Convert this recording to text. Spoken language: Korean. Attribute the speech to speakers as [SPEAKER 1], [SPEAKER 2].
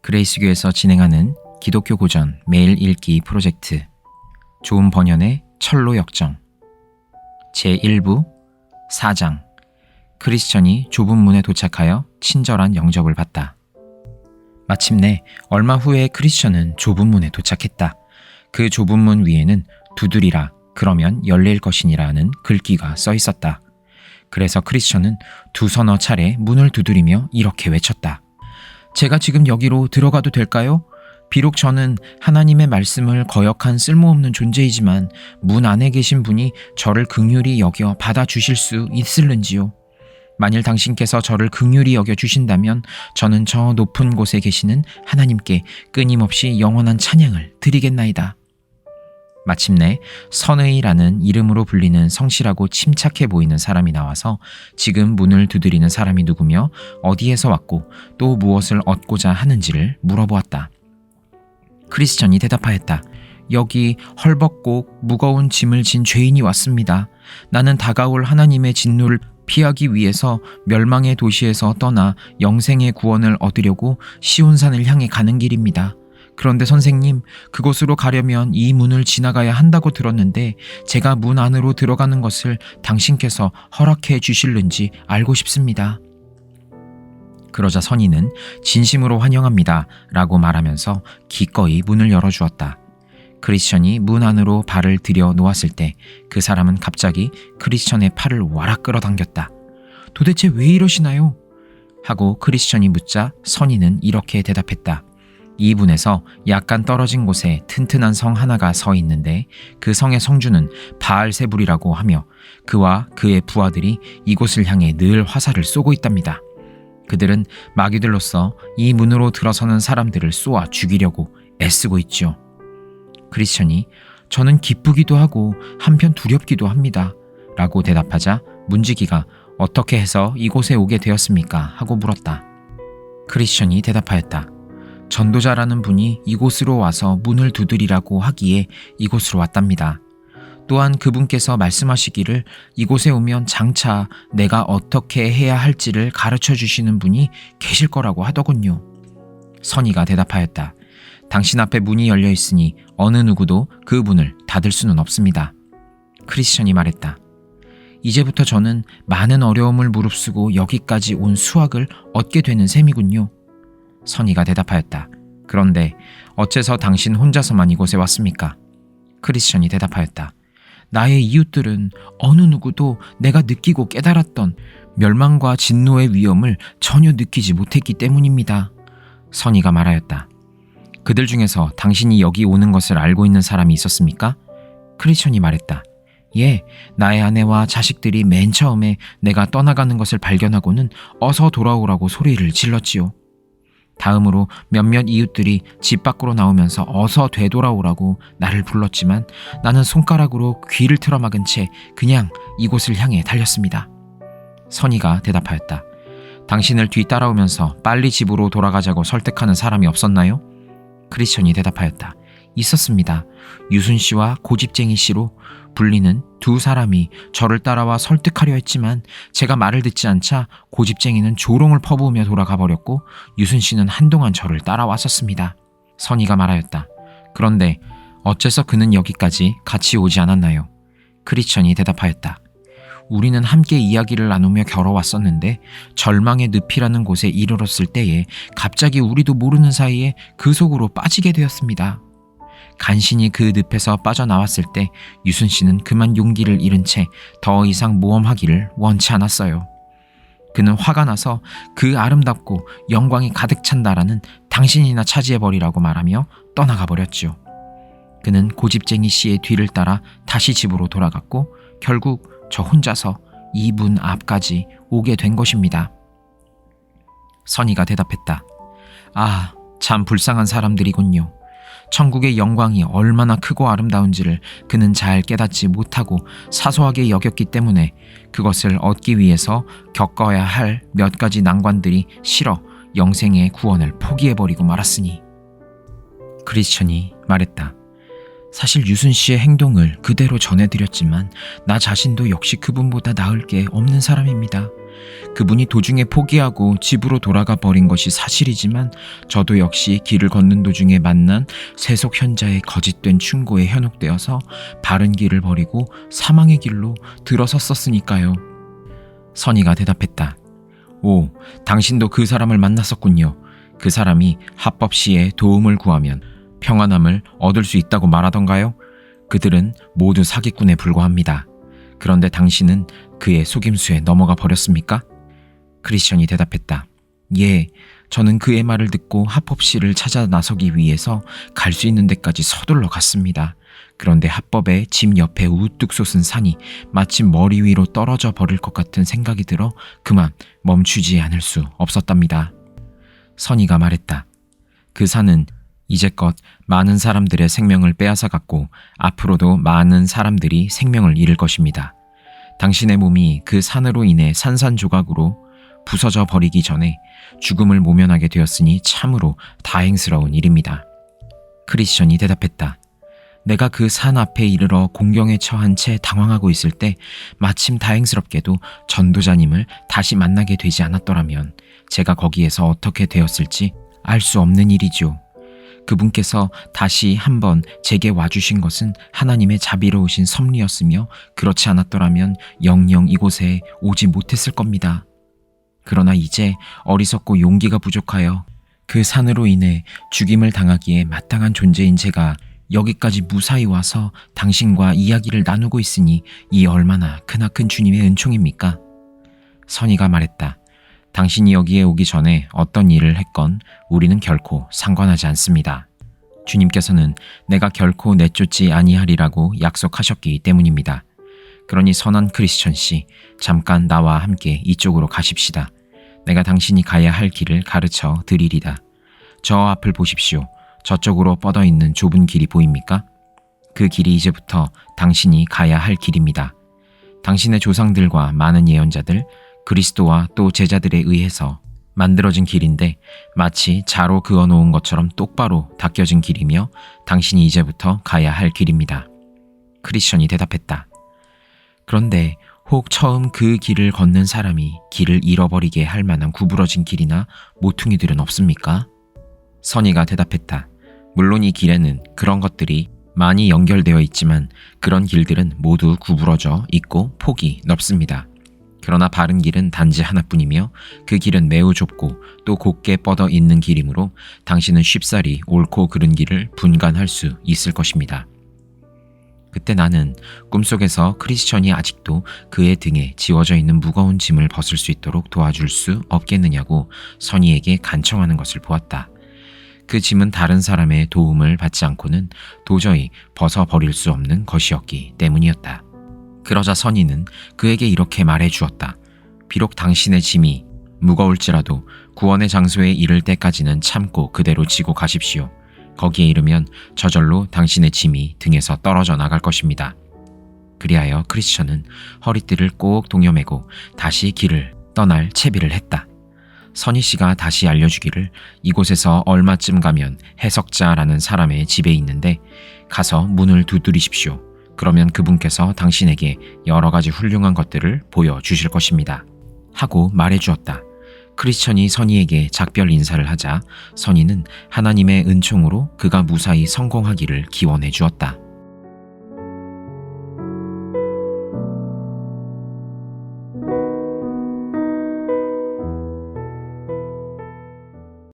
[SPEAKER 1] 그레이스교에서 진행하는 기독교 고전 매일 읽기 프로젝트 좋은 번연의 철로 역정 제1부 4장 크리스천이 좁은 문에 도착하여 친절한 영접을 받다. 마침내 얼마 후에 크리스천은 좁은 문에 도착했다. 그 좁은 문 위에는 두드리라 그러면 열릴 것이니라 하는 글귀가 써 있었다. 그래서 크리스천은 두서너 차례 문을 두드리며 이렇게 외쳤다. 제가 지금 여기로 들어가도 될까요? 비록 저는 하나님의 말씀을 거역한 쓸모없는 존재이지만 문 안에 계신 분이 저를 긍휼히 여겨 받아주실 수 있을는지요? 만일 당신께서 저를 긍휼히 여겨 주신다면 저는 저 높은 곳에 계시는 하나님께 끊임없이 영원한 찬양을 드리겠나이다. 마침내 선의라는 이름으로 불리는 성실하고 침착해 보이는 사람이 나와서 지금 문을 두드리는 사람이 누구며 어디에서 왔고 또 무엇을 얻고자 하는지를 물어보았다. 크리스천이 대답하였다. 여기 헐벗고 무거운 짐을 진 죄인이 왔습니다. 나는 다가올 하나님의 진노를 피하기 위해서 멸망의 도시에서 떠나 영생의 구원을 얻으려고 시온산을 향해 가는 길입니다. 그런데 선생님, 그곳으로 가려면 이 문을 지나가야 한다고 들었는데 제가 문 안으로 들어가는 것을 당신께서 허락해 주실는지 알고 싶습니다. 그러자 선인은 진심으로 환영합니다 라고 말하면서 기꺼이 문을 열어주었다. 크리스천이 문 안으로 발을 들여 놓았을 때 그 사람은 갑자기 크리스천의 팔을 와락 끌어당겼다. 도대체 왜 이러시나요? 하고 크리스천이 묻자 선인은 이렇게 대답했다. 이 문에서 약간 떨어진 곳에 튼튼한 성 하나가 서 있는데 그 성의 성주는 바알세불이라고 하며 그와 그의 부하들이 이곳을 향해 늘 화살을 쏘고 있답니다. 그들은 마귀들로서 이 문으로 들어서는 사람들을 쏘아 죽이려고 애쓰고 있죠. 크리스천이 저는 기쁘기도 하고 한편 두렵기도 합니다 라고 대답하자 문지기가 어떻게 해서 이곳에 오게 되었습니까? 하고 물었다. 크리스천이 대답하였다. 전도자라는 분이 이곳으로 와서 문을 두드리라고 하기에 이곳으로 왔답니다. 또한 그분께서 말씀하시기를 이곳에 오면 장차 내가 어떻게 해야 할지를 가르쳐 주시는 분이 계실 거라고 하더군요. 선의가 대답하였다. 당신 앞에 문이 열려 있으니 어느 누구도 그 문을 닫을 수는 없습니다. 크리스천이 말했다. 이제부터 저는 많은 어려움을 무릅쓰고 여기까지 온 수확을 얻게 되는 셈이군요. 선의가 대답하였다. 그런데 어째서 당신 혼자서만 이곳에 왔습니까? 크리스천이 대답하였다. 나의 이웃들은 어느 누구도 내가 느끼고 깨달았던 멸망과 진노의 위험을 전혀 느끼지 못했기 때문입니다. 선의가 말하였다. 그들 중에서 당신이 여기 오는 것을 알고 있는 사람이 있었습니까? 크리스천이 말했다. 예, 나의 아내와 자식들이 맨 처음에 내가 떠나가는 것을 발견하고는 어서 돌아오라고 소리를 질렀지요. 다음으로 몇몇 이웃들이 집 밖으로 나오면서 어서 되돌아오라고 나를 불렀지만 나는 손가락으로 귀를 틀어막은 채 그냥 이곳을 향해 달렸습니다. 선의가 대답하였다. 당신을 뒤따라오면서 빨리 집으로 돌아가자고 설득하는 사람이 없었나요? 크리스천이 대답하였다. 있었습니다. 유순 씨와 고집쟁이 씨로 불리는 두 사람이 저를 따라와 설득하려 했지만 제가 말을 듣지 않자 고집쟁이는 조롱을 퍼부으며 돌아가 버렸고 유순 씨는 한동안 저를 따라왔었습니다. 선의가 말하였다. 그런데 어째서 그는 여기까지 같이 오지 않았나요? 크리스천이 대답하였다. 우리는 함께 이야기를 나누며 걸어왔었는데 절망의 늪이라는 곳에 이르렀을 때에 갑자기 우리도 모르는 사이에 그 속으로 빠지게 되었습니다. 간신히 그 늪에서 빠져나왔을 때 유순 씨는 그만 용기를 잃은 채 더 이상 모험하기를 원치 않았어요. 그는 화가 나서 그 아름답고 영광이 가득 찬 나라는 당신이나 차지해버리라고 말하며 떠나가 버렸죠. 그는 고집쟁이 씨의 뒤를 따라 다시 집으로 돌아갔고 결국 저 혼자서 이 문 앞까지 오게 된 것입니다. 선의가 대답했다. 아, 참 불쌍한 사람들이군요. 천국의 영광이 얼마나 크고 아름다운지를 그는 잘 깨닫지 못하고 사소하게 여겼기 때문에 그것을 얻기 위해서 겪어야 할 몇 가지 난관들이 싫어 영생의 구원을 포기해버리고 말았으니. 크리스천이 말했다. 사실 유순 씨의 행동을 그대로 전해드렸지만 나 자신도 역시 그분보다 나을 게 없는 사람입니다. 그분이 도중에 포기하고 집으로 돌아가 버린 것이 사실이지만 저도 역시 길을 걷는 도중에 만난 세속 현자의 거짓된 충고에 현혹되어서 바른 길을 버리고 사망의 길로 들어섰었으니까요. 선희가 대답했다. 오, 당신도 그 사람을 만났었군요. 그 사람이 합법 시에 도움을 구하면 평안함을 얻을 수 있다고 말하던가요? 그들은 모두 사기꾼에 불과합니다. 그런데 당신은 그의 속임수에 넘어가 버렸습니까? 크리스천이 대답했다. 예, 저는 그의 말을 듣고 합법시를 찾아 나서기 위해서 갈 수 있는 데까지 서둘러 갔습니다. 그런데 합법의 집 옆에 우뚝 솟은 산이 마침 머리 위로 떨어져 버릴 것 같은 생각이 들어 그만 멈추지 않을 수 없었답니다. 선희가 말했다. 그 산은 이제껏 많은 사람들의 생명을 빼앗아갔고 앞으로도 많은 사람들이 생명을 잃을 것입니다. 당신의 몸이 그 산으로 인해 산산조각으로 부서져 버리기 전에 죽음을 모면하게 되었으니 참으로 다행스러운 일입니다. 크리스천이 대답했다. 내가 그 산 앞에 이르러 공경에 처한 채 당황하고 있을 때 마침 다행스럽게도 전도자님을 다시 만나게 되지 않았더라면 제가 거기에서 어떻게 되었을지 알 수 없는 일이죠. 그분께서 다시 한번 제게 와주신 것은 하나님의 자비로우신 섭리였으며 그렇지 않았더라면 영영 이곳에 오지 못했을 겁니다. 그러나 이제 어리석고 용기가 부족하여 그 산으로 인해 죽임을 당하기에 마땅한 존재인 제가 여기까지 무사히 와서 당신과 이야기를 나누고 있으니 이 얼마나 크나큰 주님의 은총입니까? 선희가 말했다. 당신이 여기에 오기 전에 어떤 일을 했건 우리는 결코 상관하지 않습니다. 주님께서는 내가 결코 내쫓지 아니하리라고 약속하셨기 때문입니다. 그러니 선한 크리스천 씨, 잠깐 나와 함께 이쪽으로 가십시다. 내가 당신이 가야 할 길을 가르쳐 드리리다. 저 앞을 보십시오. 저쪽으로 뻗어 있는 좁은 길이 보입니까? 그 길이 이제부터 당신이 가야 할 길입니다. 당신의 조상들과 많은 예언자들, 그리스도와 또 제자들에 의해서 만들어진 길인데 마치 자로 그어놓은 것처럼 똑바로 닦여진 길이며 당신이 이제부터 가야 할 길입니다. 크리스천이 대답했다. 그런데 혹 처음 그 길을 걷는 사람이 길을 잃어버리게 할 만한 구부러진 길이나 모퉁이들은 없습니까? 선희가 대답했다. 물론 이 길에는 그런 것들이 많이 연결되어 있지만 그런 길들은 모두 구부러져 있고 폭이 넓습니다. 그러나 바른 길은 단지 하나뿐이며 그 길은 매우 좁고 또 곧게 뻗어 있는 길이므로 당신은 쉽사리 옳고 그른 길을 분간할 수 있을 것입니다. 그때 나는 꿈속에서 크리스천이 아직도 그의 등에 지워져 있는 무거운 짐을 벗을 수 있도록 도와줄 수 없겠느냐고 선희에게 간청하는 것을 보았다. 그 짐은 다른 사람의 도움을 받지 않고는 도저히 벗어버릴 수 없는 것이었기 때문이었다. 그러자 선희는 그에게 이렇게 말해 주었다. 비록 당신의 짐이 무거울지라도 구원의 장소에 이를 때까지는 참고 그대로 지고 가십시오. 거기에 이르면 저절로 당신의 짐이 등에서 떨어져 나갈 것입니다. 그리하여 크리스천은 허리띠를 꼭 동여매고 다시 길을 떠날 채비를 했다. 선희 씨가 다시 알려주기를 이곳에서 얼마쯤 가면 해석자라는 사람의 집에 있는데 가서 문을 두드리십시오. 그러면 그분께서 당신에게 여러 가지 훌륭한 것들을 보여주실 것입니다. 하고 말해주었다. 크리스천이 선희에게 작별 인사를 하자 선희는 하나님의 은총으로 그가 무사히 성공하기를 기원해 주었다.